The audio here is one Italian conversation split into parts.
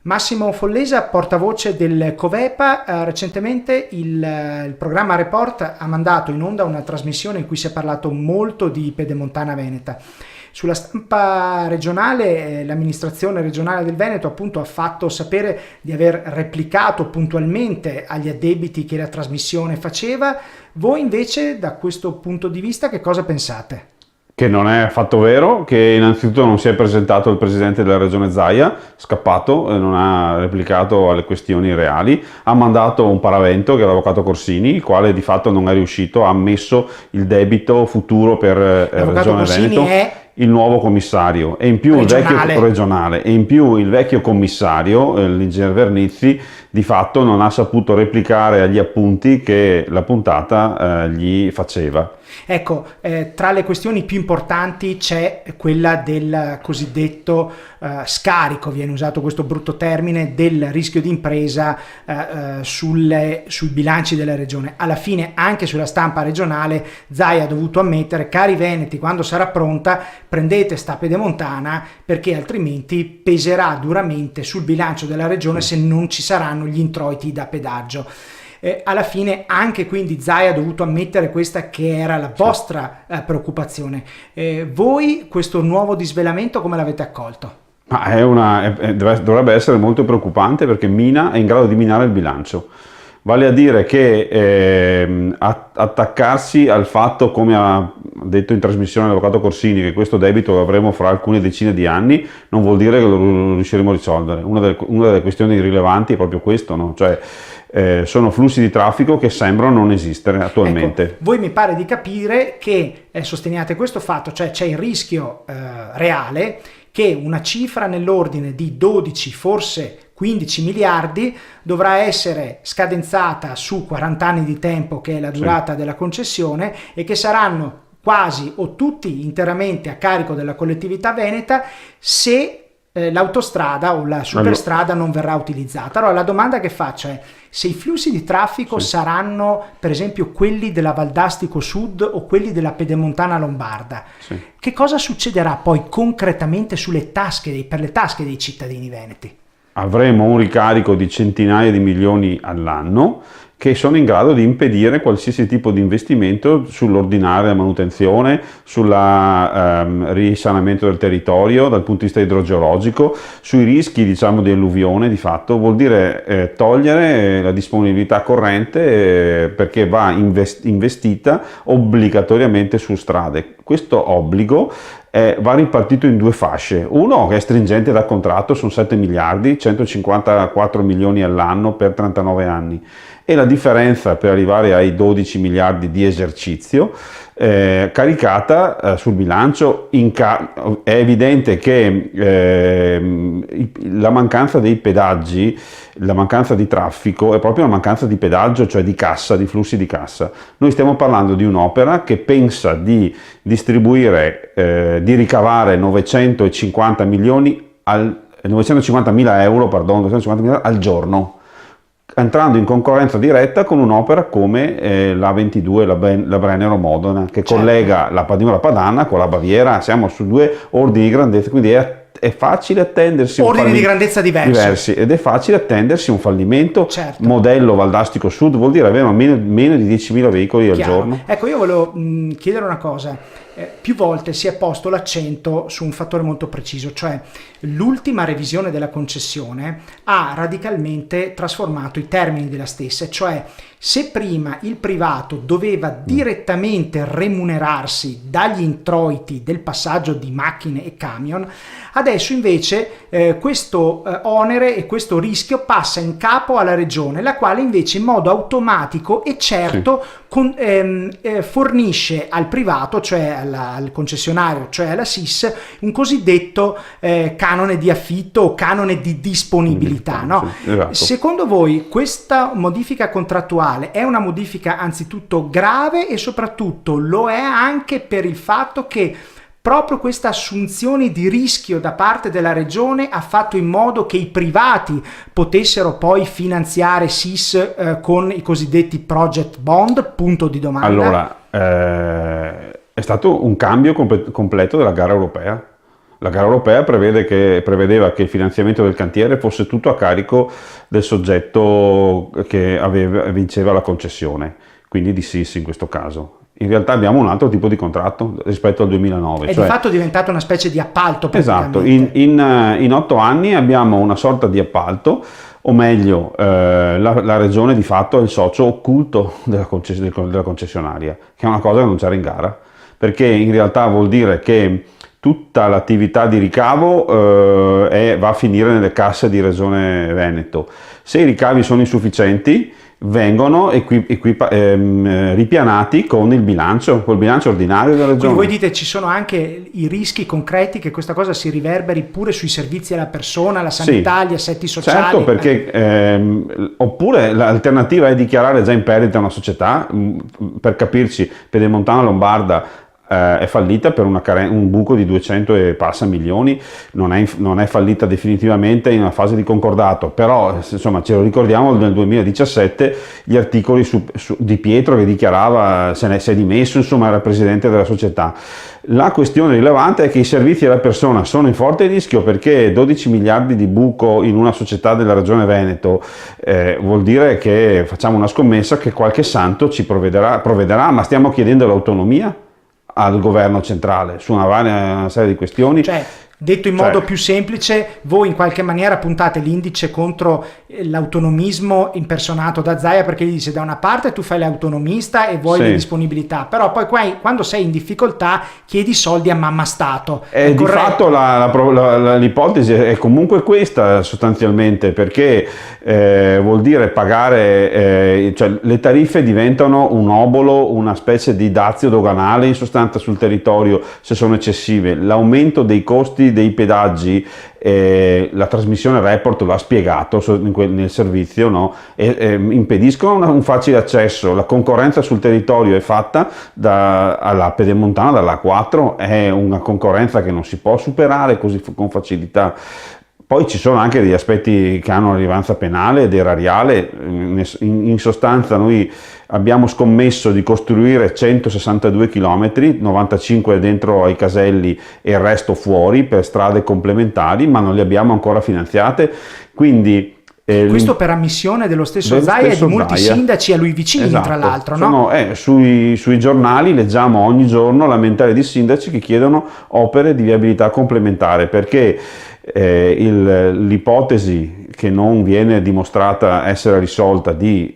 Massimo Follesa, portavoce del Covepa, recentemente il programma Report ha mandato in onda una trasmissione in cui si è parlato molto di Pedemontana Veneta. Sulla stampa regionale, l'amministrazione regionale del Veneto appunto ha fatto sapere di aver replicato puntualmente agli addebiti che la trasmissione faceva. Voi invece, da questo punto di vista, che cosa pensate? Che non è affatto vero, che innanzitutto non si è presentato il presidente della regione Zaia, scappato, non ha replicato alle questioni reali, ha mandato un paravento che è l'avvocato Corsini, il quale di fatto non è riuscito, ha ammesso il debito futuro per Regione Corsini Veneto. È il nuovo commissario e in più regionale. il vecchio regionale e in più il vecchio commissario, l'ingegner Vernizzi, di fatto non ha saputo replicare agli appunti che la puntata gli faceva. Ecco, tra le questioni più importanti c'è quella del cosiddetto scarico, viene usato questo brutto termine, del rischio di impresa sui bilanci della regione. Alla fine anche sulla stampa regionale Zaia ha dovuto ammettere: cari veneti, quando sarà pronta prendete sta Pedemontana, perché altrimenti peserà duramente sul bilancio della regione se non ci saranno gli introiti da pedaggio. Alla fine anche quindi Zaia ha dovuto ammettere questa che era la vostra preoccupazione. Voi questo nuovo disvelamento come l'avete accolto? Ma dovrebbe essere molto preoccupante, perché è in grado di minare il bilancio. Vale a dire che attaccarsi al fatto, come ha detto in trasmissione l'avvocato Corsini, che questo debito lo avremo fra alcune decine di anni, non vuol dire che lo riusciremo a risolvere. Una delle questioni rilevanti è proprio questo, no? Cioè, sono flussi di traffico che sembrano non esistere attualmente. Ecco, voi mi pare di capire che sosteniate questo fatto, cioè c'è il rischio reale che una cifra nell'ordine di 12, forse 15 miliardi dovrà essere scadenzata su 40 anni di tempo, che è la durata della concessione, e che saranno quasi o tutti interamente a carico della collettività veneta se l'autostrada o la superstrada non verrà utilizzata. Allora la domanda che faccio è: se i flussi di traffico saranno per esempio quelli della Valdastico Sud o quelli della Pedemontana Lombarda, che cosa succederà poi concretamente per le tasche dei cittadini veneti? Avremo un ricarico di centinaia di milioni all'anno che sono in grado di impedire qualsiasi tipo di investimento sull'ordinaria manutenzione, sul risanamento del territorio dal punto di vista idrogeologico, sui rischi, diciamo, di alluvione. Di fatto vuol dire togliere la disponibilità corrente, perché va investita obbligatoriamente su strade. Questo obbligo va ripartito in due fasce: uno che è stringente da contratto, sono 7 miliardi, 154 milioni all'anno per 39 anni, e la differenza per arrivare ai 12 miliardi di esercizio caricata sul bilancio. È evidente che la mancanza dei pedaggi, la mancanza di traffico è proprio una mancanza di pedaggio, cioè di cassa, di flussi di cassa. Noi stiamo parlando di un'opera che pensa di distribuire, di ricavare 950.000 euro al giorno, entrando in concorrenza diretta con un'opera come la 22, la Brennero Modena, che collega la Padinola Padana con la Baviera. Siamo su due ordini di grandezza, quindi è facile attendersi ordini di grandezza diversi, ed è facile attendersi un fallimento. Modello Valdastico Sud vuol dire avere meno di 10.000 veicoli al giorno. Ecco, io volevo chiedere una cosa. Più volte si è posto l'accento su un fattore molto preciso, cioè l'ultima revisione della concessione ha radicalmente trasformato i termini della stessa, cioè se prima il privato doveva direttamente remunerarsi dagli introiti del passaggio di macchine e camion, adesso invece questo onere e questo rischio passa in capo alla regione, la quale invece in modo automatico e certo fornisce al privato, cioè al concessionario, cioè alla SIS, un cosiddetto canone di affitto o canone di disponibilità, no? Esatto. Secondo voi questa modifica contrattuale è una modifica anzitutto grave, e soprattutto lo è anche per il fatto che proprio questa assunzione di rischio da parte della regione ha fatto in modo che i privati potessero poi finanziare SIS con i cosiddetti project bond? Punto di domanda. Allora, è stato un cambio completo della gara europea. La gara europea prevedeva che il finanziamento del cantiere fosse tutto a carico del soggetto che vinceva la concessione, quindi di SIS in questo caso. In realtà abbiamo un altro tipo di contratto rispetto al 2009. È di fatto diventato una specie di appalto Esatto, praticamente. in 8 anni abbiamo una sorta di appalto, o meglio, la regione di fatto è il socio occulto della concessionaria, che è una cosa che non c'era in gara, perché in realtà vuol dire che tutta l'attività di ricavo va a finire nelle casse di Regione Veneto. Se i ricavi sono insufficienti, vengono ripianati con il bilancio, col bilancio ordinario della regione. Quindi voi dite ci sono anche i rischi concreti che questa cosa si riverberi pure sui servizi alla persona, la sanità, sì, gli assetti sociali? Certo, perché oppure l'alternativa è dichiarare già in perdita una società. Per capirci, Pedemontana Lombarda è fallita per un buco di 200 e passa milioni, non è fallita definitivamente in una fase di concordato, però insomma ce lo ricordiamo nel 2017 gli articoli di Pietro che dichiarava si è dimesso, insomma era presidente della società. La questione rilevante è che i servizi alla persona sono in forte rischio, perché 12 miliardi di buco in una società della regione Veneto vuol dire che facciamo una scommessa che qualche santo ci provvederà, ma stiamo chiedendo l'autonomia al governo centrale su una serie di questioni. Cioè, detto in modo più semplice, voi in qualche maniera puntate l'indice contro l'autonomismo impersonato da Zaia, perché gli dice da una parte tu fai l'autonomista e vuoi le disponibilità, però poi quando sei in difficoltà chiedi soldi a mamma Stato. Di fatto l'ipotesi è comunque questa sostanzialmente, perché vuol dire pagare, cioè le tariffe diventano un obolo, una specie di dazio doganale in sostanza sul territorio se sono eccessive. L'aumento dei costi dei pedaggi, la trasmissione Report lo ha spiegato nel servizio, no? Impediscono un facile accesso. La concorrenza sul territorio è fatta alla Pedemontana, dalla A4, è una concorrenza che non si può superare così con facilità. Poi ci sono anche degli aspetti che hanno rilevanza penale ed erariale. In sostanza noi abbiamo scommesso di costruire 162 km, 95 dentro ai caselli e il resto fuori per strade complementari, ma non le abbiamo ancora finanziate. Quindi questo per ammissione dello stesso Zaia e di molti sindaci a lui vicini, esatto, tra l'altro, no? Sui giornali leggiamo ogni giorno lamentare di sindaci che chiedono opere di viabilità complementare, perché l'ipotesi che non viene dimostrata essere risolta di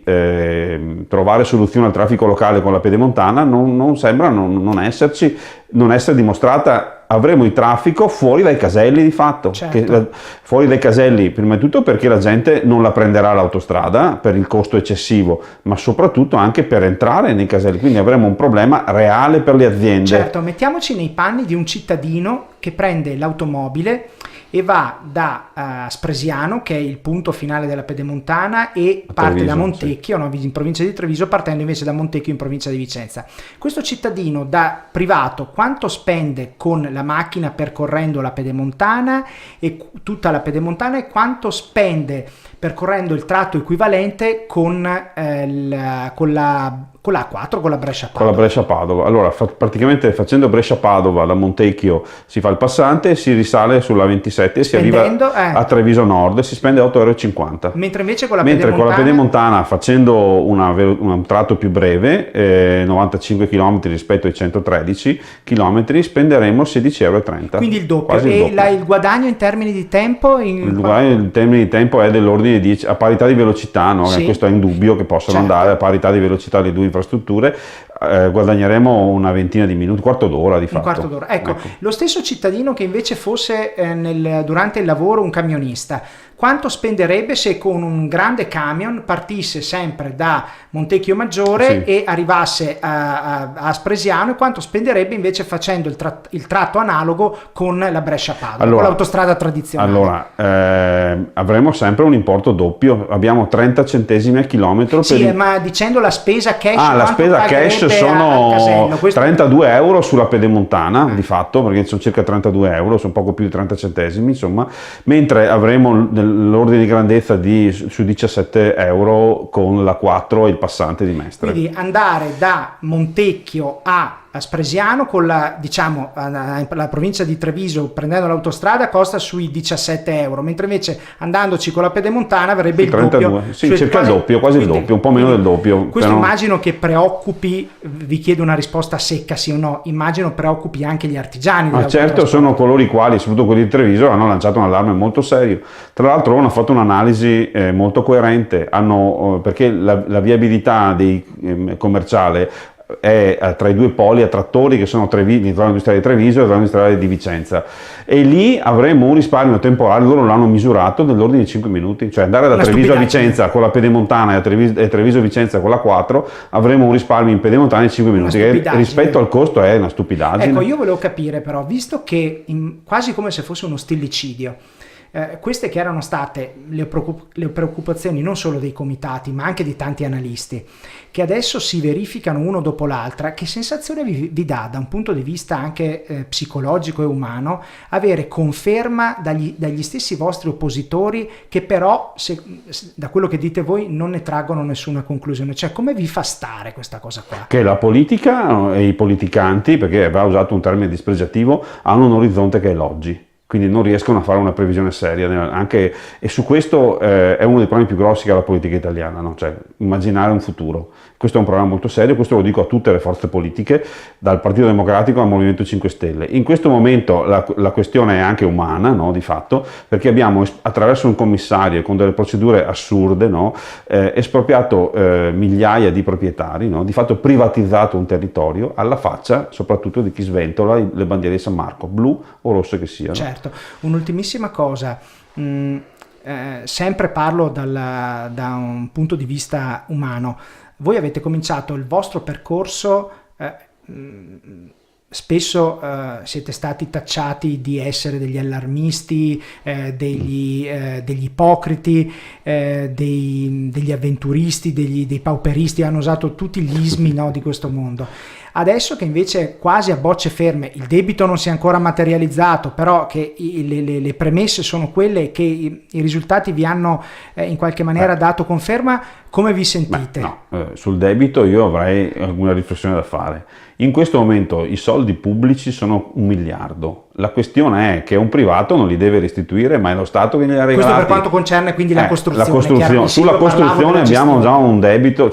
trovare soluzione al traffico locale con la Pedemontana non sembra non essere dimostrata. Avremo il traffico fuori dai caselli di fatto, certo. Fuori dai caselli prima di tutto perché la gente non la prenderà l'autostrada per il costo eccessivo, ma soprattutto anche per entrare nei caselli, quindi avremo un problema reale per le aziende. Certo, mettiamoci nei panni di un cittadino che prende l'automobile e va da Spresiano, che è il punto finale della Pedemontana, e parte da Montecchio, no, in provincia di Treviso, partendo invece da Montecchio in provincia di Vicenza. Questo cittadino da privato quanto spende con la macchina percorrendo la Pedemontana e tutta la Pedemontana, e quanto spende percorrendo il tratto equivalente con la A4, con la Brescia-Padova? Con la Brescia-Padova. Allora, praticamente facendo Brescia-Padova da Montecchio si fa il passante, si risale sulla 27 e si arriva a Treviso Nord e si spende 8,50 €. Mentre invece con la Pedemontana, facendo un tratto più breve, 95 km rispetto ai 113 km, spenderemo 16,30 €. Quindi il doppio. Il guadagno in termini di tempo? Il guadagno in termini di tempo è dell'ordine di 10, a parità di velocità, no? Sì. Questo è indubbio che possono andare a parità di velocità le due infrastrutture, guadagneremo una ventina di minuti, un quarto d'ora di fatto. Un quarto d'ora. Ecco, lo stesso cittadino che invece fosse durante il lavoro un camionista, quanto spenderebbe se con un grande camion partisse sempre da Montecchio Maggiore e arrivasse a Spresiano, e quanto spenderebbe invece facendo il tratto analogo con la Brescia-Padova, con l'autostrada tradizionale? Allora, avremo sempre un importo doppio, abbiamo 30 centesimi al chilometro. Ma dicendo la spesa cash, la spesa cash sono 32 € sulla Pedemontana, di fatto, perché sono circa 32 €, sono poco più di 30 centesimi, insomma, mentre avremo l'ordine di grandezza su 17 € con la 4 e il passante di Mestre. Quindi andare da Montecchio a a Spresiano con la, diciamo, la provincia di Treviso prendendo l'autostrada costa sui 17 euro, mentre invece andandoci con la pedemontana verrebbe il 32. doppio. Sì, circa il doppio, quasi il doppio, un po' meno del doppio. Questo però... immagino che preoccupi, vi chiedo una risposta secca sì o no, immagino preoccupi anche gli artigiani. Ma certo, sono coloro i quali, soprattutto quelli di Treviso, hanno lanciato un allarme molto serio. Tra l'altro hanno fatto un'analisi molto coerente, perché la viabilità commerciale è tra i due poli attrattori che sono l'Intervallo Industriale di Treviso e l'Intervallo Industriale di Vicenza, e lì avremo un risparmio temporale, loro l'hanno misurato, dell'ordine di 5 minuti, cioè andare da Treviso a Vicenza con la pedemontana e a Treviso a Vicenza con la 4 avremo un risparmio in pedemontana di 5 minuti, che rispetto al costo è una stupidaggine. Ecco, io volevo capire però, visto che quasi come se fosse uno stillicidio, queste che erano state le preoccupazioni non solo dei comitati ma anche di tanti analisti, che adesso si verificano uno dopo l'altra, che sensazione vi dà da un punto di vista anche psicologico e umano avere conferma dagli stessi vostri oppositori, che però da quello che dite voi non ne traggono nessuna conclusione? Cioè, come vi fa stare questa cosa qua? Che la politica e i politicanti, perché aveva usato un termine dispregiativo, hanno un orizzonte che è l'oggi, quindi non riescono a fare una previsione seria, e su questo è uno dei problemi più grossi che ha la politica italiana, no? Cioè, immaginare un futuro. Questo è un problema molto serio, questo lo dico a tutte le forze politiche, dal Partito Democratico al Movimento 5 Stelle. In questo momento la questione è anche umana, no? Di fatto, perché abbiamo attraverso un commissario con delle procedure assurde, no? Espropriato migliaia di proprietari, no? Di fatto privatizzato un territorio alla faccia soprattutto di chi sventola le bandiere di San Marco, blu o rosse che siano. Certo, un'ultimissima cosa, sempre parlo da un punto di vista umano. Voi avete cominciato il vostro percorso, spesso siete stati tacciati di essere degli allarmisti, degli ipocriti, degli avventuristi, dei pauperisti, hanno usato tutti gli ismi, no, di questo mondo. Adesso che invece quasi a bocce ferme, il debito non si è ancora materializzato, però che le premesse sono quelle, che i risultati vi hanno in qualche maniera dato conferma, come vi sentite? Sul debito io avrei alguna riflessione da fare. In questo momento i soldi pubblici sono 1 miliardo. La questione è che un privato non li deve restituire, ma è lo Stato che li ha regalati. Questo per quanto concerne quindi la costruzione. Sulla costruzione abbiamo già un debito,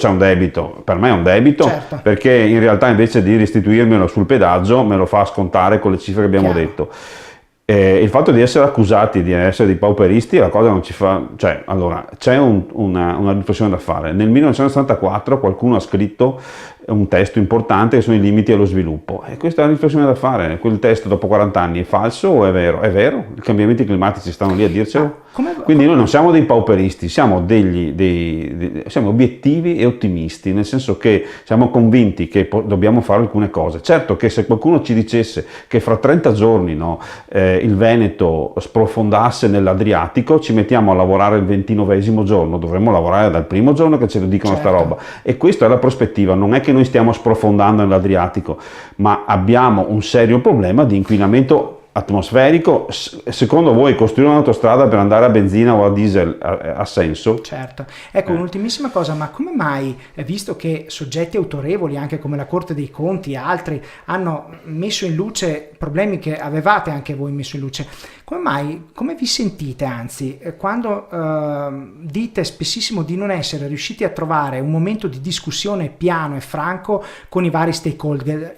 per me è un debito, certo. Perché in realtà invece di restituirmelo sul pedaggio me lo fa scontare con le cifre che abbiamo detto. Il fatto di essere accusati di essere dei pauperisti, la cosa non ci fa, cioè, allora, c'è una riflessione da fare. Nel 1974 qualcuno ha scritto un testo importante che sono i limiti allo sviluppo, e questa è una riflessione da fare. Quel testo dopo 40 anni è falso o è vero? È vero, i cambiamenti climatici stanno lì a dircelo. Quindi noi non siamo dei pauperisti, siamo siamo obiettivi e ottimisti, nel senso che siamo convinti che dobbiamo fare alcune cose. Certo che se qualcuno ci dicesse che fra 30 giorni il Veneto sprofondasse nell'Adriatico, ci mettiamo a lavorare il 29esimo giorno, dovremmo lavorare dal primo giorno che ce lo dicono, certo. Sta roba, e questa è la prospettiva. Non è che noi stiamo sprofondando nell'Adriatico, ma abbiamo un serio problema di inquinamento atmosferico. Secondo voi costruire un'autostrada per andare a benzina o a diesel ha senso? Certo. Ecco, un'ultimissima cosa, ma come mai, visto che soggetti autorevoli anche come la Corte dei Conti e altri hanno messo in luce problemi che avevate anche voi messo in luce, come vi sentite, anzi, quando dite spessissimo di non essere riusciti a trovare un momento di discussione piano e franco con i vari stakeholder,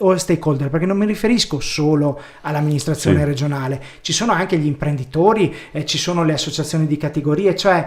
perché non mi riferisco solo all'amministrazione regionale, ci sono anche gli imprenditori, ci sono le associazioni di categorie, cioè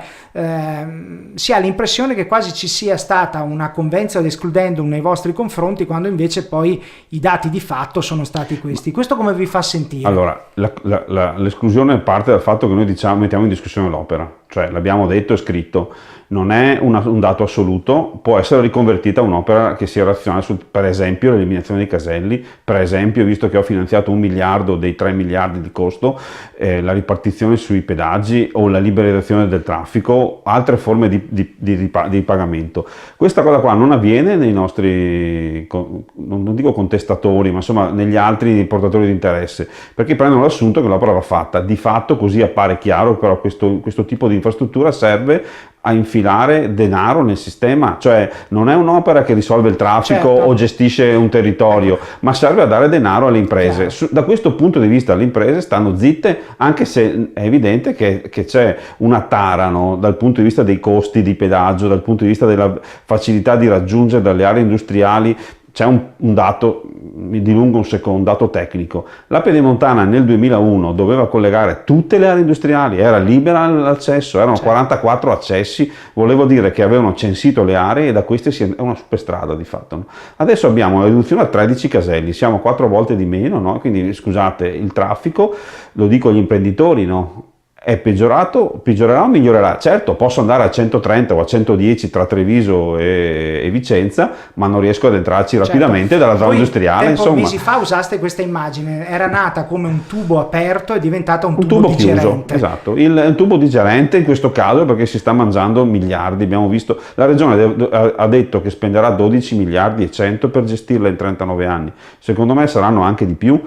si ha l'impressione che quasi ci sia stata una convenza ad escludendum nei vostri confronti, quando invece poi i dati di fatto sono stati questi. Questo come vi fa sentire? Allora, l'esclusione parte dal fatto che noi mettiamo in discussione l'opera, cioè l'abbiamo detto e scritto, non è un dato assoluto, può essere riconvertita a un'opera che sia razionale, per esempio l'eliminazione dei caselli, per esempio, visto che ho finanziato 1 miliardo dei 3 miliardi di costo, la ripartizione sui pedaggi o la liberalizzazione del traffico, altre forme di pagamento. Questa cosa qua non avviene nei nostri, non dico contestatori, ma insomma negli altri portatori di interesse, perché prendono l'assunto che l'opera va fatta. Di fatto così appare chiaro, però questo tipo di l'infrastruttura serve a infilare denaro nel sistema, cioè non è un'opera che risolve il traffico o gestisce un territorio, ma serve a dare denaro alle imprese. Da questo punto di vista le imprese stanno zitte, anche se è evidente che c'è una tara, no? Dal punto di vista dei costi di pedaggio, dal punto di vista della facilità di raggiungere dalle aree industriali. C'è un dato, mi dilungo un secondo, un dato tecnico. La Pedemontana nel 2001 doveva collegare tutte le aree industriali, era libera l'accesso, erano 44 accessi, volevo dire che avevano censito le aree e da queste è una superstrada di fatto. No? Adesso abbiamo una riduzione a 13 caselli, siamo 4 volte di meno, no? Quindi scusate, il traffico, lo dico agli imprenditori, no? È peggiorato, peggiorerà o migliorerà? Certo, posso andare a 130 o a 110 tra Treviso e Vicenza, ma non riesco ad entrarci rapidamente dalla zona industriale. Insomma, mesi fa usaste questa immagine, era nata come un tubo aperto, è diventata un tubo digerente. Chiuso, esatto, il tubo digerente in questo caso perché si sta mangiando miliardi, abbiamo visto, la regione ha detto che spenderà 12 miliardi e 100 per gestirla in 39 anni, secondo me saranno anche di più.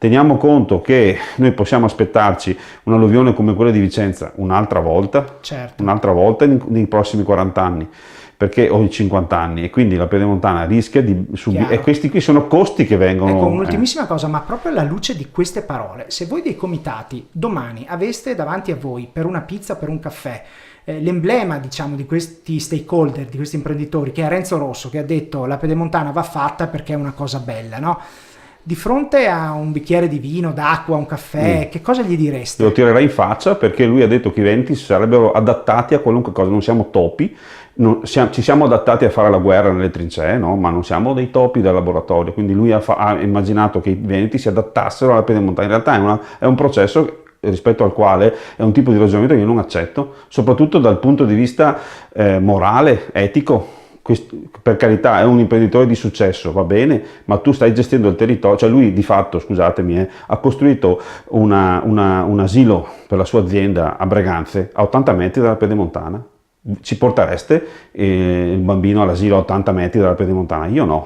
Teniamo conto che noi possiamo aspettarci un'alluvione come quella di Vicenza un'altra volta, nei prossimi 40 anni, o in 50 anni, e quindi la Pedemontana rischia di subire, e questi qui sono costi che vengono. Ecco, un'ultimissima cosa, ma proprio alla luce di queste parole, se voi dei comitati domani aveste davanti a voi per una pizza, per un caffè, l'emblema diciamo di questi stakeholder, di questi imprenditori, che è Renzo Rosso, che ha detto la Pedemontana va fatta perché è una cosa bella, no? Di fronte a un bicchiere di vino, d'acqua, un caffè, che cosa gli diresti? Lo tirerei in faccia, perché lui ha detto che i venti si sarebbero adattati a qualunque cosa, non siamo topi, ci siamo adattati a fare la guerra nelle trincee, no? Ma non siamo dei topi da laboratorio, quindi lui ha immaginato che i venti si adattassero alla Pedemontana. In realtà è un processo rispetto al quale è un tipo di ragionamento che io non accetto, soprattutto dal punto di vista morale, etico. Per carità è un imprenditore di successo, va bene, ma tu stai gestendo il territorio, cioè lui di fatto, scusatemi, ha costruito un asilo per la sua azienda a Breganze a 80 metri dalla Pedemontana. Ci portereste il bambino all'asilo a 80 metri dalla Pedemontana? Io no.